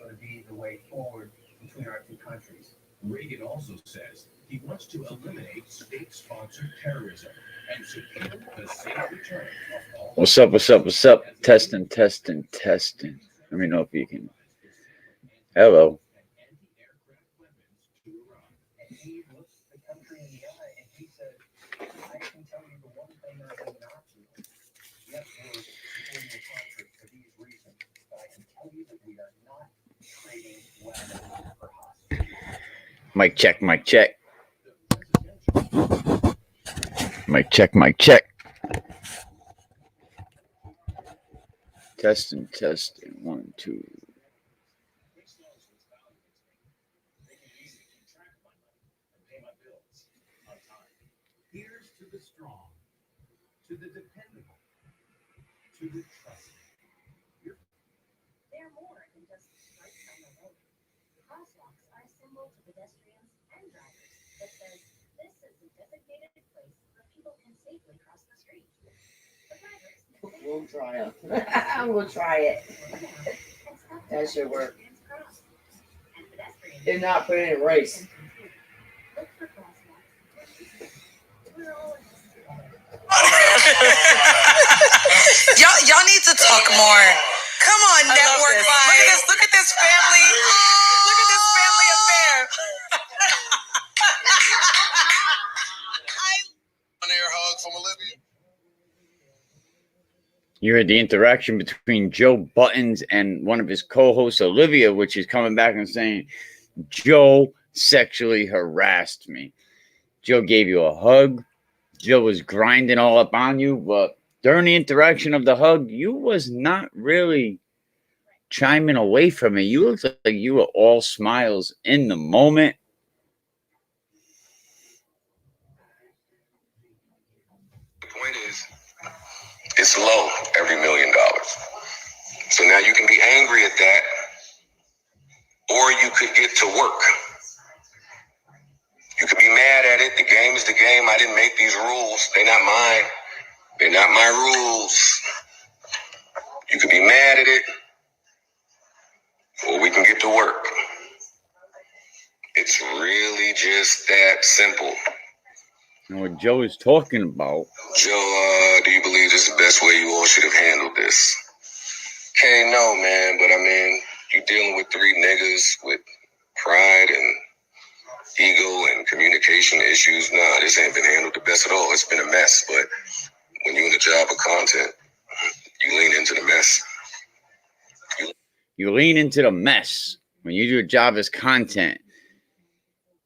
going to be the way forward between our two countries. Reagan also says he wants to eliminate state-sponsored terrorism and secure the safe return of all. What's up? What's up? What's up? Testing, testing, testing. Let me know if you can. Hello. He looks the country in the eye and he said, I can tell you the one thing I am not doing. Yes, we're supporting the conflict for these reasons, but I can tell you that we are not trading weapons for hostages. Mic check, mic check. Mic check, mic check. Testing, testing. 1, 2. Here's to the strong, to the dependable, to the trusted. They're more than just stripes on the road. Crosswalks are a symbol to pedestrians and drivers that says this is a designated place where people can safely cross the street. The drivers We'll try it. We'll try it. That should work. If not, put it in race. Look for crosswalks. We're all in this together. Y'all need to talk more. Come on, network vibes. Look at this family. Look at this family affair. On-air hug from Olivia. You heard the interaction between Joe Buttons and one of his co-hosts, Olivia, which is coming back and saying, Joe sexually harassed me. Joe gave you a hug. Joe was grinding all up on you, but during the interaction of the hug, you was not really chiming away from it. You looked like you were all smiles in the moment. The point is, it's low every $1 million. So now you can be angry at that, or you could get to work. You could be mad at it. The game is the game. I didn't make these rules. They're not mine. They're not my rules. You could be mad at it, or we can get to work. It's really just that simple. And what Joe is talking about. Joe, do you believe this is the best way you all should have handled this? Okay, no, man, but I mean, you're dealing with 3 niggas with pride and ego and communication issues. Nah, this ain't been handled the best at all. It's been a mess, but when you're in the job of content, you lean into the mess. You lean into the mess when you do a job as content.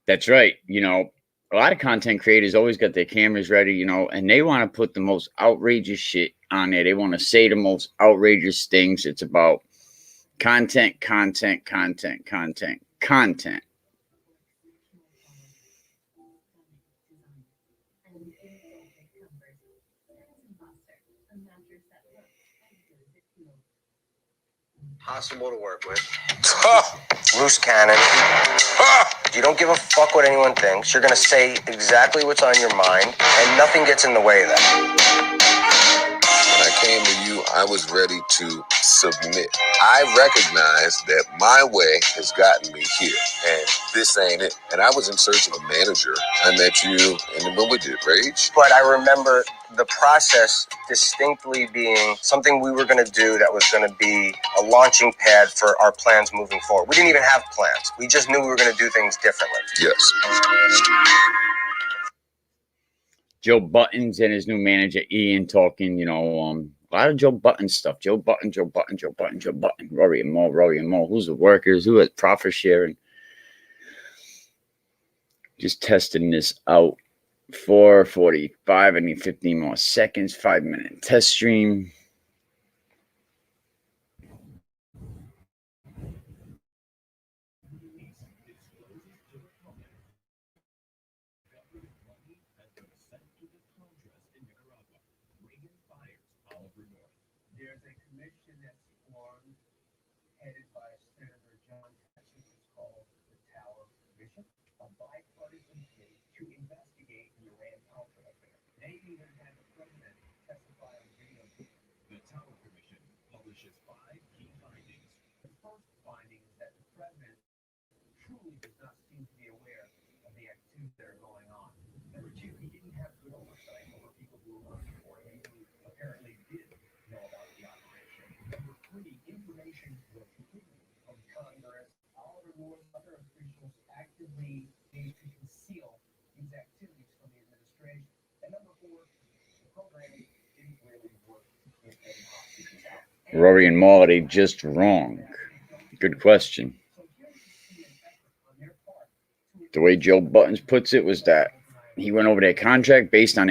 That's right. You know, a lot of content creators always got their cameras ready, you know, and they want to put the most outrageous shit on there. They want to say the most outrageous things. It's about content, content, content, content, content. Possible to work with. Loose cannon. You don't give a fuck what anyone thinks. You're going to say exactly what's on your mind, and nothing gets in the way of that. When I came to you, I was ready to submit. I recognize that my way has gotten me here, and this ain't it. And I was in search of a manager. I met you, and then we did Rage. But I remember the process distinctly being something we were going to do that was going to be a launching pad for our plans moving forward. We didn't even have plans. We just knew we were going to do things differently. Yes. Joe Buttons and his new manager, Ian, talking, you know, a lot of Joe Button stuff. Joe Button, Joe Button, Joe Button, Joe Button. Rory and Mal, Rory and Mal. Who's the workers? Who has profit sharing? Just testing this out. 4:45. I need 15 more seconds. 5-minute test stream. There's a commission that's formed, headed by Senator John Texas. It's called the Tower Commission, a bipartisan committee to investigate the Iran-Contra affair. They even had the president testify on video. The Tower Commission publishes 5 key findings. The first finding is that Rory and Mal, are they just wrong? Good question. The way Joe Buttons puts it was that he went over their contract, based on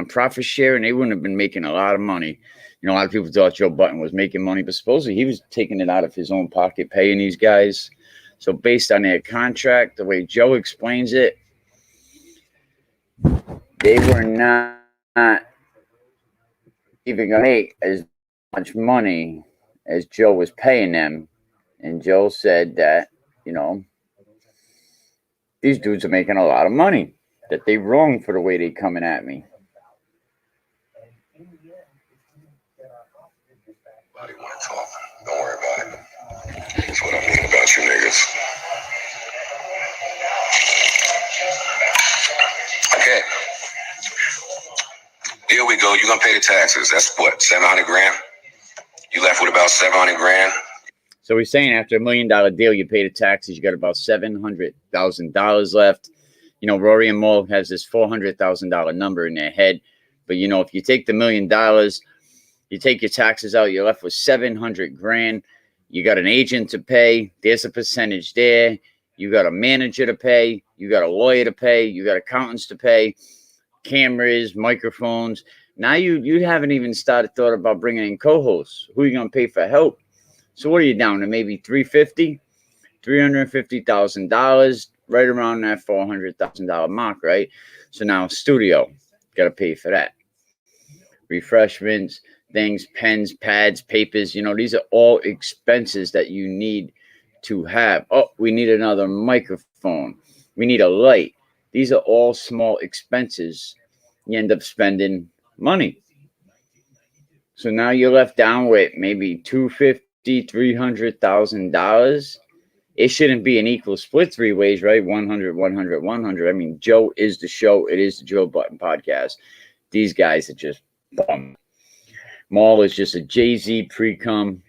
profit share, and they wouldn't have been making a lot of money. You know, a lot of people thought Joe Button was making money, but supposedly he was taking it out of his own pocket, paying these guys. So based on their contract, the way Joe explains it, they were not even going to make as much money as Joe was paying them. And Joe said that, you know, these dudes are making a lot of money, that they wrong for the way they coming at me. Nobody want to talk. Don't worry about it. That's what I mean about you niggas. Okay. Here we go. You're going to pay the taxes. That's what, 700 grand? You left with about 700 grand? So he's saying after $1 million deal, you pay the taxes, you got about $700,000 left. You know, Rory and Mal has this $400,000 number in their head. But, you know, if you take the $1 million, you take your taxes out, you're left with 700 grand. You got an agent to pay. There's a percentage there. You got a manager to pay. You got a lawyer to pay. You got accountants to pay. Cameras, microphones. Now you haven't even thought about bringing in co-hosts. Who are you going to pay for help? So what are you down to? Maybe $350,000, right around that $400,000 mark, right? So now studio, got to pay for that. Refreshments, things, pens, pads, papers, you know, these are all expenses that you need to have. Oh, we need another microphone. We need a light. These are all small expenses. You end up spending money. So now you're left down with maybe $300,000. It shouldn't be an equal split three ways, right? 100, 100, 100. I mean, Joe is the show. It is the Joe Button Podcast. These guys are just bum. Mal is just a Jay-Z pre-cum.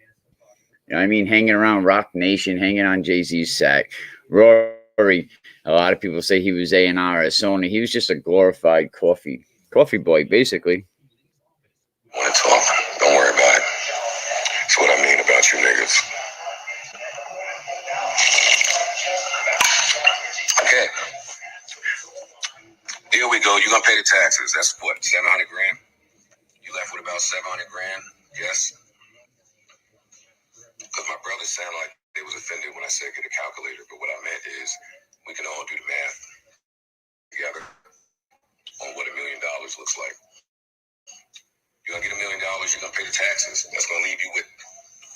You know what I mean? Hanging around Rock Nation, hanging on Jay-Z's sack. Rory, a lot of people say he was A&R at Sony. He was just a glorified coffee boy, basically. Want to talk? Don't worry about it. That's what I mean about you niggas. Okay. Here we go. You're going to pay the taxes. That's what, 700 grand? You left with about 700 grand? Yes? Because my brothers sound like they was offended when I said get a calculator, but what I meant is we can all do the math together on what $1 million looks like. You're going to get $1 million, you're going to pay the taxes. That's going to leave you with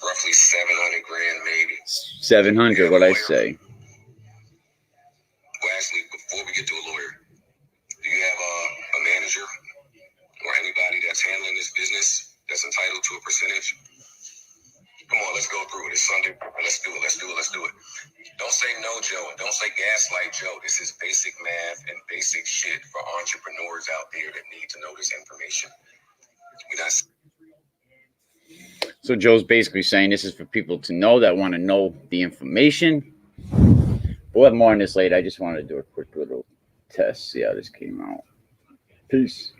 roughly 700 grand, maybe. 700, what I say. Well, actually, before we get to a lawyer, do you have a manager or anybody that's handling this business that's entitled to a percentage? Come on, let's go through it. It's Sunday. Let's do it. Don't say no, Joe, and don't say gaslight, Joe. This is basic math and basic shit for entrepreneurs out there that need to know this information. So Joe's basically saying this is for people to know that want to know the information. We'll have more on this later. I just wanted to do a quick little test, see how this came out. Peace.